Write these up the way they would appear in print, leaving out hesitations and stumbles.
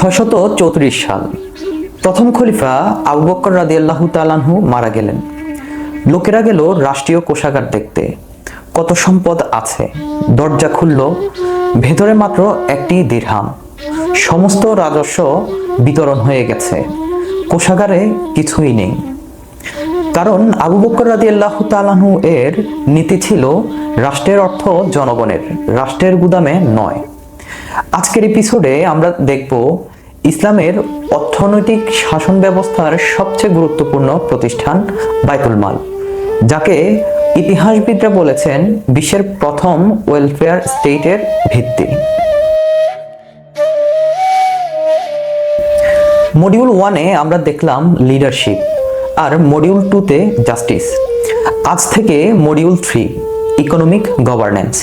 634 সাল প্রথম খলিফা আবু বকর রাদিয়াল্লাহু তাআলা আনহু মারা গেলেন। লোকেরা গেল রাষ্ট্রীয় কোষাগার দেখতে, কত সম্পদ আছে। দরজা খুলল, ভেতরে মাত্র একটি দিরহাম। সমস্ত রাজস্ব বিতরণ হয়ে গেছে, কোষাগারে কিছুই নেই। কারণ আবু বকর রাদিয়াল্লাহু তাআলা আনহু এর নীতি ছিল রাষ্ট্রের অর্থ জনগণের, রাষ্ট্রের গুদামে নয়। আজকের এপিসোডে আমরা দেখব ইসলামের অর্থনৈতিক শাসন ব্যবস্থার সবচেয়ে গুরুত্বপূর্ণ প্রতিষ্ঠান বাইতুল মাল, যাকে ইতিহাসবিদরা বলেছেন বিশ্বের প্রথম ওয়েলফেয়ার স্টেটের ভিত্তি। মডিউল 1-এ আমরা দেখলাম লিডারশিপ আর মডিউল 2-তে জাস্টিস। আজ থেকে মডিউল 3 ইকোনমিক গভর্নেন্স।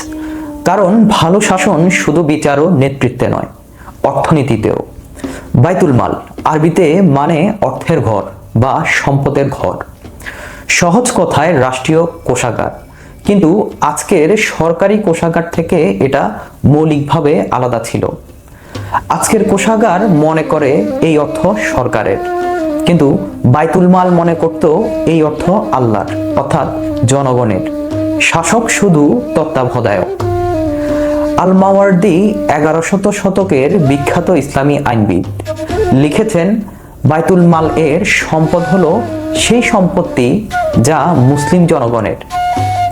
কারণ ভালো শাসন শুধু বিচার ও নেতৃত্বে নয়, অর্থনীতিতেও। বাইতুল মাল আরবিতে মানে অর্থের ঘর বা সম্পদের ঘর। সহজ কথায় রাষ্ট্রীয় কোষাগার, কিন্তু আজকের সরকারি কোষাগার থেকে এটা মৌলিকভাবে আলাদা ছিল। আজকের কোষাগার মনে করে এই অর্থ সরকারের, কিন্তু বাইতুল মাল মনে করত এই অর্থ আল্লাহর, অর্থাৎ জনগণের। শাসক শুধু তত্ত্বাবধায়ক। আল মাওয়ার্দি 11শত শতকের বিখ্যাত ইসলামী আইনবিদ লিখেছেন, বাইতুল মাল এর সম্পদ হলো সেই সম্পত্তি যা মুসলিম জনগণের,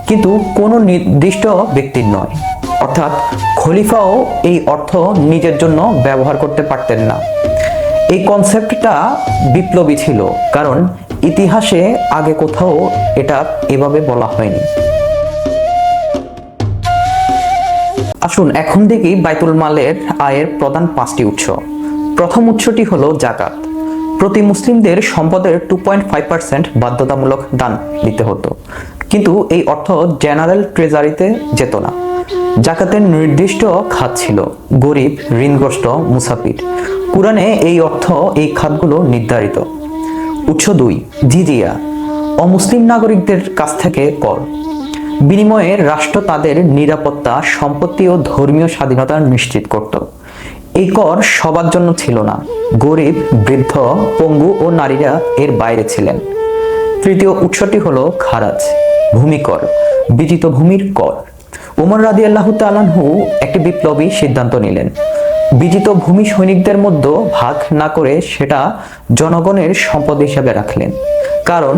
কিন্তু কোনো নির্দিষ্ট ব্যক্তির নয়। অর্থাৎ খলিফাও এই অর্থ নিজের জন্য ব্যবহার করতে পারতেন না। এই কনসেপ্টটা বিপ্লবী ছিল, কারণ ইতিহাসে আগে কোথাও এটা এভাবে বলা হয়নি। আসুন এখন দেখি বাইতুল মালের আয়ের প্রধান 5টি উৎস। প্রথম উৎসটি হলো জাকাত। প্রতি মুসলিমদের সম্পদের 2.5% বাধ্যতামূলক দান দিতে হতো, কিন্তু এই অর্থ জেনারেল ট্রেজারিতে যেত না। জাকাতের নির্দিষ্ট খাত ছিল, গরিব, ঋণগ্রস্ত, মুসাফির। কুরআনে এই অর্থ, এই খাতগুলো নির্ধারিত। উৎস 2 জিজিয়া, অমুসলিম নাগরিকদের কাছ থেকে কর। বিনিময়ে রাষ্ট্র তাদের নিরাপত্তা, সম্পত্তি ও ধর্মীয় স্বাধীনতা নিশ্চিত করত। এই কর সবার জন্য ছিল না, গরিব, বৃদ্ধ, পঙ্গু ও নারীরা এর বাইরে ছিলেন। তৃতীয় উৎসটি হলো খারাজ, ভূমিকর, বিজিত ভূমির কর। উমর রাদিয়াল্লাহু তাআলা আনহু একটি বিপ্লবী সিদ্ধান্ত নিলেন। বিজিত ভূমি সৈনিকদের মধ্যে ভাগ না করে সেটা জনগণের সম্পদ হিসেবে রাখলেন। কারণ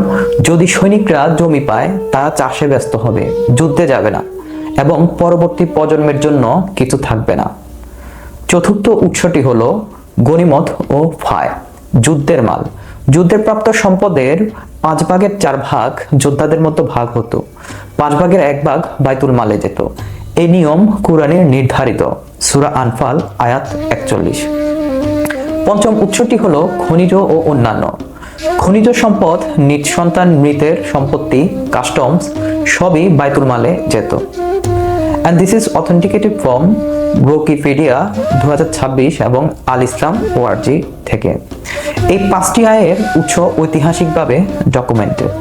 যদি সৈনিকরা জমি পায়, তারা চাষে ব্যস্ত হবে, যুদ্ধে যাবে না, এবং পরবর্তী প্রজন্মের জন্য কিছু থাকবে না। চতুর্থ উৎসটি হলো গনিমত ও ফায়, যুদ্ধের মাল। যুদ্ধের প্রাপ্ত সম্পদের 5/4 যোদ্ধাদের মধ্যে ভাগ হতো, 5/1 বাইতুল মালে যেত। এই নিয়ম কুরআনে নির্ধারিত, সূরা আনফাল আয়াত 41। পঞ্চম উৎসটি হলো খনিজ ও অন্যান্য। খনিজ সম্পদ, নিজ সন্তান মৃতের সম্পত্তি, কাস্টমস সবই বাইতুল মালে যেত। And this is authenticated from Wikipedia 2026 এবং আল ইসলাম ORG থেকে। এই 5টি আয়ের উৎস ঐতিহাসিকভাবে ডকুমেন্টেড।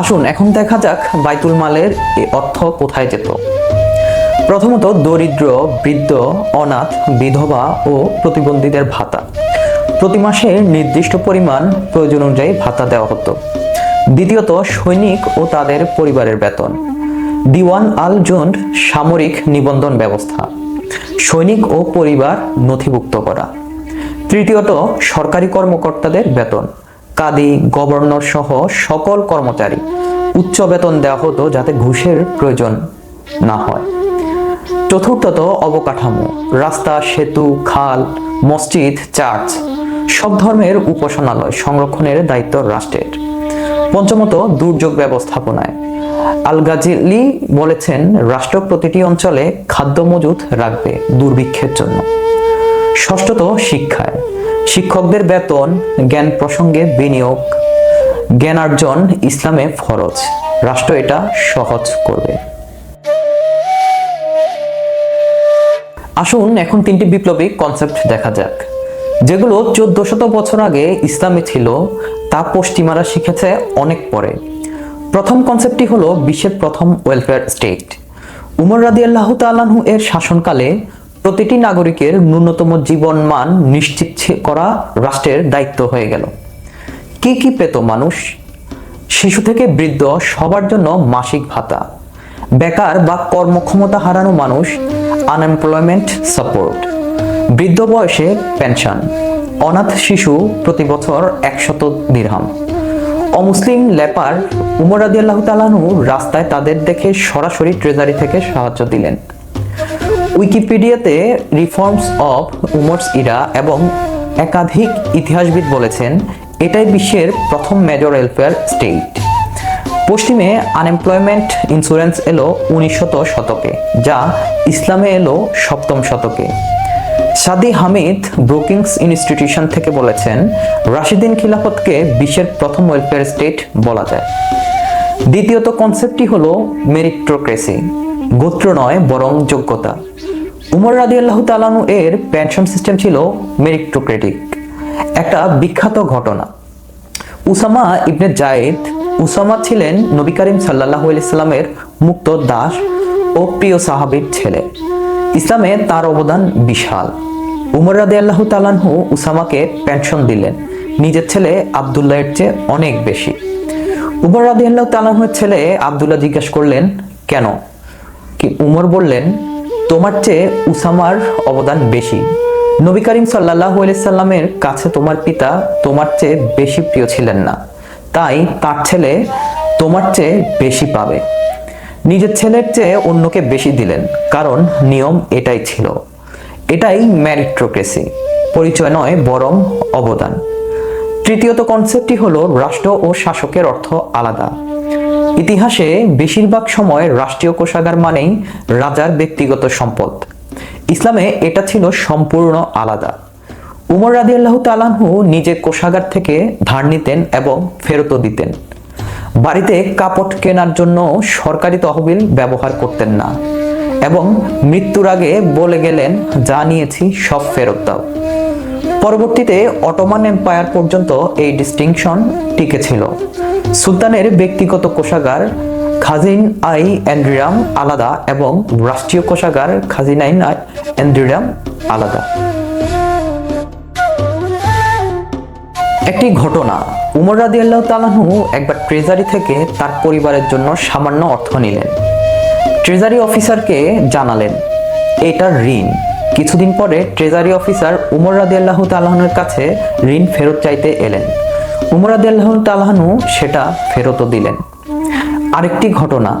আসুন এখন দেখা যাক বাইতুল মালের এই অর্থ কোথায় যেত। প্রথমত দরিদ্র, বৃদ্ধ, অনাথ, বিধবা ও প্রতিবন্ধীদের ভাতা। প্রতি মাসে নির্দিষ্ট পরিমাণ প্রয়োজন অনুযায়ী ভাতা দেওয়া হতো। দ্বিতীয়ত সৈনিক ও তাদের পরিবারের বেতন। দিওয়ান আল জুন্ড, সামরিক নিবন্ধন ব্যবস্থা, সৈনিক ও পরিবার নথিভুক্ত করা। তৃতীয়ত সরকারি কর্মকর্তাদের বেতন, কাদি, গভর্নর সহ সকল কর্মচারী উচ্চ বেতন দেওয়া হতো, যাতে ঘুষের প্রয়োজন না হয়। চতুর্থত অবকাঠামো, রাস্তা, সেতু, খাল, মসজিদ, চার্চ, সব ধর্মের উপাসনালয় সংরক্ষণের দায়িত্ব রাষ্ট্রের। পঞ্চমত দুর্যোগ ব্যবস্থাপনায়। আল গাজিলি বলেছেন, রাষ্ট্র প্রতিটি অঞ্চলে খাদ্য মজুত রাখবে দুর্ভিক্ষের জন্য। ষষ্ঠত শিক্ষায়। শিক্ষকদের বেতন, জ্ঞান প্রসঙ্গে বিনিয়োগ। জ্ঞানার্জন ইসলামে ফরজ, রাষ্ট্র এটা সহজ করবে। আসুন এখন 3টি বিপ্লবী কনসেপ্ট দেখা যাক, যেগুলো 1400 বছর আগে ইসলামে ছিল, তা পশ্চিমারা শিখেছে অনেক পরে। প্রথম কনসেপ্টটি হলো বিশ্বের প্রথম ওয়েলফেয়ার স্টেট। উমর রাদিয়াল্লাহু তাআলা আনহু এর শাসনকালে প্রতিটি নাগরিকের ন্যূনতম জীবন মান নিশ্চিত করা রাষ্ট্রের দায়িত্ব হয়ে গেল। কি কি পেত মানুষ? শিশু থেকে বৃদ্ধ সবার জন্য মাসিক ভাতা, বেকার বা কর্মক্ষমতা হারানো মানুষ আনএমপ্লয়মেন্ট সাপোর্ট, বৃদ্ধ বয়সে পেনশন, অনাথ শিশু প্রতি বছর 100 দিরহাম। অমুসলিম লেপার উমর রাদিয়াল্লাহু তাআলা আনহু রাস্তায় তাদের দেখে সরাসরি ট্রেজারি থেকে সাহায্য দিলেন। উইকিপিডিয়াতে রিফর্মস অফ উমরস ইরা এবং একাধিক ইতিহাসবিদ বলেছেন এটাই বিশ্বের প্রথম মেজর ওয়েলফেয়ার স্টেট। পশ্চিমে আনএমপ্লয়মেন্ট ইন্স্যুরেন্স এলো 1900 শতকে, যা ইসলামে এলো 7ম শতকে। সাদি হামিদ ব্রুকিংস ইনস্টিটিউশন থেকে বলেছেন রাশিদিন খিলাফতকে বিশ্বের প্রথম ওয়েলফেয়ার স্টেট বলা যায়। দ্বিতীয়ত কনসেপ্টটি হলো মেরিটোক্রেসি, গোত্র নয় বরং যোগ্যতা। উমর রাদিয়াল্লাহু তাআলা আনহু এর পেনশন সিস্টেম ছিল মেরিটোক্রেটিক। একটা বিখ্যাত ঘটনা, উসামা ইবনে জায়েদ। উসামা ছিলেন নবী করিম সাল্লাল্লাহু আলাইহি সাল্লামের মুক্ত দাস ও প্রিয় সাহাবীর ছেলে। ইসলামে তার অবদান বিশাল। উমর রাদিয়াল্লাহু তাআলা আনহু উসামাকে পেনশন দিলেন নিজের ছেলে আব্দুল্লাহর চেয়ে অনেক বেশি। উমর রাদিয়াল্লাহু তাআলা আনহুর ছেলে আব্দুল্লাহ জিজ্ঞাসা করলেন কেন? কি উমর বললেন, তোমার চেয়ে উসামার অবদান বেশি। নবী করিম সাল্লাল্লাহু আলাইহি সাল্লামের কাছে তোমার পিতা তোমার চেয়ে বেশি প্রিয় ছিলেন না, তাই তার ছেলে তোমার চেয়ে বেশি পাবে। নিজের ছেলের চেয়ে অন্যকে বেশি দিলেন, কারণ নিয়ম এটাই ছিল। এটাই মেরিটোক্রেসি, পরিচয় নয় বরং অবদান। তৃতীয়ত কনসেপ্টটি হলো রাষ্ট্র ও শাসকের অর্থ আলাদা। ইতিহাসে বেশিরভাগ সময় রাষ্ট্রীয় কোষাগার মানেই রাজার ব্যক্তিগত সম্পদ। ইসলামে এটা ছিল সম্পূর্ণ আলাদা। উমর রাদিয়াল্লাহু তাআলা আনহু নিজে কোষাগার থেকে ধার নিতেন এবং ফেরতও দিতেন। বাড়িতে কাপড় কেনার জন্য সরকারি তহবিল ব্যবহার করতেন না এবং মৃত্যুর আগে বলে গেলেন, যা নিয়েছি সব ফেরত দাও। পরবর্তীতে অটোমান এম্পায়ার পর্যন্ত এই ডিস্টিংশন টিকে ছিল। সুলতানের ব্যক্তিগত কোষাগার খাজিন আই এন্ড্রিয়াম আলাদা এবং রাষ্ট্রীয় কোষাগার খাজিনাইন আই এন্ড্রিয়াম আলাদা। একটি ঘটনা, উমর রাদিয়াল্লাহু তাআলা আনহু একবার ট্রেজারি থেকে তার পরিবারের জন্য সামান্য অর্থ নিলেন। ট্রেজারি অফিসারকে জানালেন এটা ঋণ। কিছুদিন পরে ট্রেজারি অফিসার উমর রাদিয়াল্লাহু তাআলা আনহুর কাছে ঋণ ফেরত চাইতে এলেন। উমর রাদিয়াল্লাহু তাআলা আনহু সেটা ফেরতও দিলেন। আরেকটি ঘটনা,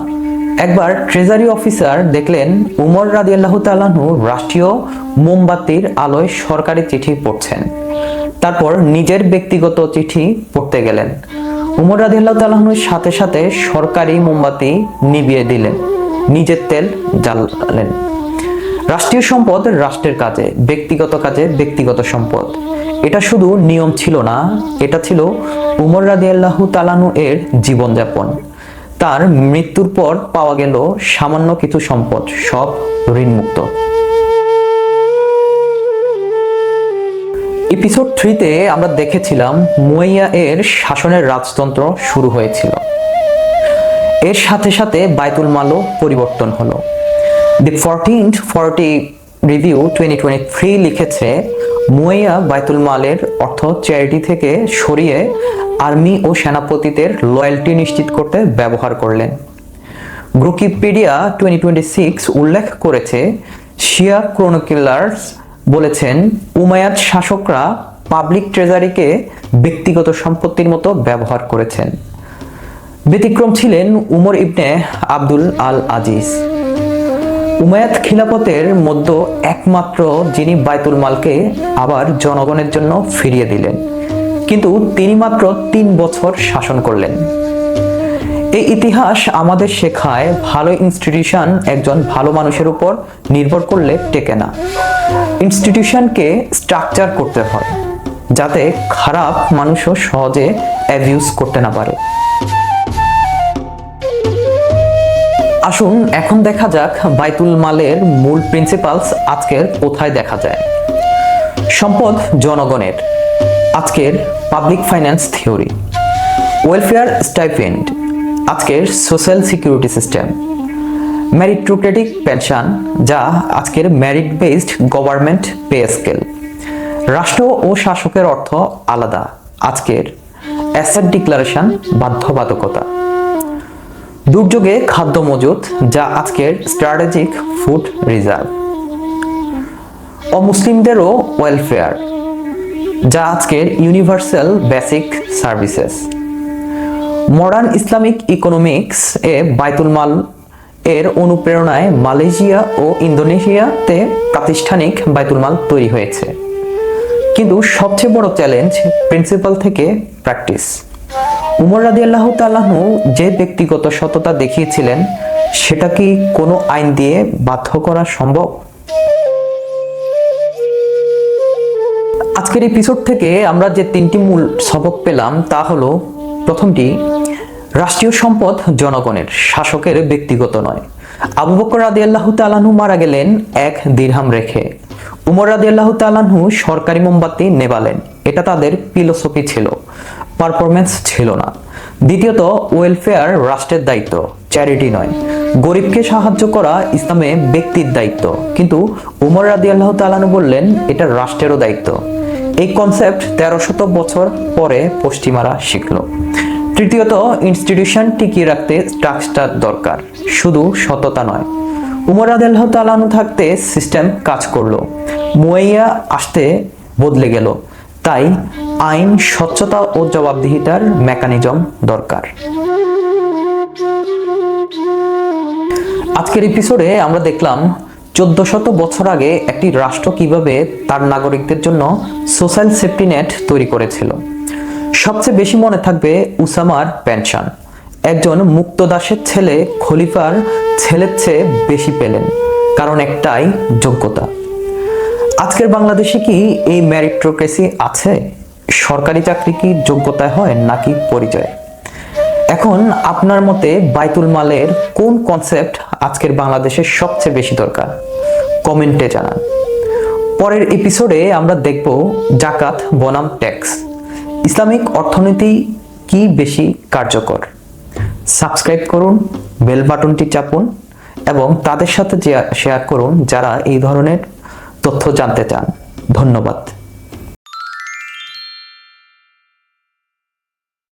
একবার ট্রেজারি অফিসার দেখলেন উমর রাদিয়াল্লাহু তাআলা আনহু রাষ্ট্রীয় মোমবাতির আলোয় সরকারি চিঠি পড়ছেন। তারপর নিজের ব্যক্তিগত চিঠি পড়তে গেলেন। উমর রাদিয়াল্লাহু তাআলা আনহুর সাথে সাথে সরকারি মোমবাতি নিভিয়ে দিলেন, নিজের তেল জ্বালালেন। রাষ্ট্রীয় সম্পদ রাষ্ট্রের কাজে, ব্যক্তিগত কাজে ব্যক্তিগত সম্পদ। এটা শুধু নিয়ম ছিল না, এটা ছিল উমর রাদিয়াল্লাহু তাআলা আনহু এর জীবনযাপন। তার মৃত্যুর পর পাওয়া গেল সামান্য কিছু সম্পদ, সব ঋণমুক্ত। এপিসোড 3-তে আমরা দেখেছিলাম মুয়াইয়া এর শাসনের রাজতন্ত্র শুরু হয়েছিল। এর সাথে সাথে বাইতুল মালও পরিবর্তন হলো। দি 1440 রিভিউ 2023 লিখেছে মুয়াইয়া বাইতুল মালের অর্থ চ্যারিটি থেকে সরিয়ে আর্মি ও সেনাপতিদের লয়্যালটি নিশ্চিত করতে ব্যবহার করলেন। উইকিপিডিয়া 2026 উল্লেখ করেছে শিয়া ক্রনিকলার্স বলেছেন উমাইয়াদ শাসকরা পাবলিক ট্রেজারিকে ব্যক্তিগত সম্পত্তির মতো ব্যবহার করেছেন। ব্যতিক্রম ছিলেন উমর ইবনে আব্দুল আল আজিজ, উমাইয়াদ খিলাফতের মধ্যে একমাত্র যিনি বাইতুল মালকে আবার জনগণের জন্য ফিরিয়ে দিলেন, কিন্তু তিনি মাত্র 3 বছর শাসন করলেন। এই ইতিহাস আমাদের শেখায় ভালো ইনস্টিটিউশন একজন ভালো মানুষের উপর নির্ভর করলে টেকে না। ইনস্টিটিউশনকে স্ট্রাকচার করতে হয় যাতে খারাপ মানুষও সহজে অ্যাবিউজ করতে না পারে। আসুন এখন দেখা যাক বাইতুল মালের মূল প্রিন্সিপালস আজকের কোথায় দেখা যায়। সম্পদ জনগণের, আজকের public finance theory. Welfare stipend, আজকের সোশ্যাল সিকিউরিটি সিস্টেম। মেরিটোক্রেটিক পেনশন, যা আজকের merit based government pay scale. রাষ্ট্র ও শাসকের অর্থ আলাদা, আজকের অ্যাসেট ডিক্লারেশন বাধ্যবাধকতা। দুর্যোগে খাদ্য মজুত, যা আজকের স্ট্র্যাটেজিক ফুড রিজার্ভ। অমুসলিমদেরও ওয়েলফেয়ার, যা আজকের universal basic services. Modern Islamic economics এ বায়তুল মাল এর অনুপ্রেরণায় মালয়েশিয়া ও ইন্দোনেশিয়াতে প্রাতিষ্ঠানিক বায়তুল মাল তৈরি হয়েছে। কিন্তু সবচেয়ে বড় চ্যালেঞ্জ প্রিন্সিপাল থেকে প্র্যাকটিস। উমর রাদিয়াল্লাহু তাআলা আনহু যে ব্যক্তিগত সততা দেখিয়েছিলেন, সেটা কি কোনো আইন দিয়ে বাধ্য করা সম্ভব? আজকের এপিসোড থেকে আমরা যে তিনটি মূল সবক পেলাম তা হলো, প্রথমটি, রাষ্ট্রীয় সম্পদ জনগণের, শাসকের ব্যক্তিগত নয়। আবু বকর রাদিয়াল্লাহু তাআলা আনহু মারা গেলেন 1 দিরহাম রেখে। উমর রাদিয়াল্লাহু তাআলা আনহু সরকারি মোমবাতি নেভালেন, এটা তাদের ফিলোসফি ছিল, পারফরম্যান্স ছিল না। দ্বিতীয়ত, ওয়েলফেয়ার রাষ্ট্রের দায়িত্ব, চ্যারিটি নয়। গরিবকে সাহায্য করা ইসলামে ব্যক্তির দায়িত্ব, কিন্তু উমর রাদিয়াল্লাহু তাআলা আনহু বললেন এটা রাষ্ট্রেরও দায়িত্ব। এই কনসেপ্ট 1300 বছর পরে পশ্চিমারা শিখল। তৃতীয়ত, ইনস্টিটিউশন টিকিয়ে রাখতে স্ট্রাকচার দরকার, শুধু সততা নয়। উমর রাদিয়াল্লাহু তাআলা আনহু থাকতে সিস্টেম কাজ করলো, মুয়াইয়া আসতে বদলে গেল। তাই আইন, স্বচ্ছতা ও জবাবদিহিতার মেকানিজম দরকার। আজকের এপিসোডে আমরা দেখলাম 1400 বছর আগে একটি রাষ্ট্র কিভাবে তার নাগরিকদের জন্য সোশ্যাল সেফটি নেট তৈরি করেছিল। সবচেয়ে বেশি মনে থাকবে উসামার পেনশন। একজন মুক্তদাসের ছেলে খলিফার ছেলের চেয়ে বেশি পেলেন, কারণ একটাই, যোগ্যতা। আজকের বাংলাদেশে কি এই মেরিটোক্রেসি আছে? সরকারি চাকরি কি যোগ্যতায় হয় নাকি পরিচয়? এখন আপনার মতে বায়তুল মালের কোন কনসেপ্ট আজকের বাংলাদেশে সবচেয়ে বেশি দরকার? কমেন্টে জানান। পরের এপিসোডে আমরা দেখব জাকাত বনাম ট্যাক্স, ইসলামিক অর্থনীতি কি বেশি কার্যকর। সাবস্ক্রাইব করুন, বেল বাটনটি চাপুন এবং তাদের সাথে শেয়ার করুন যারা এই ধরনের তথ্য জানতে চান। ধন্যবাদ।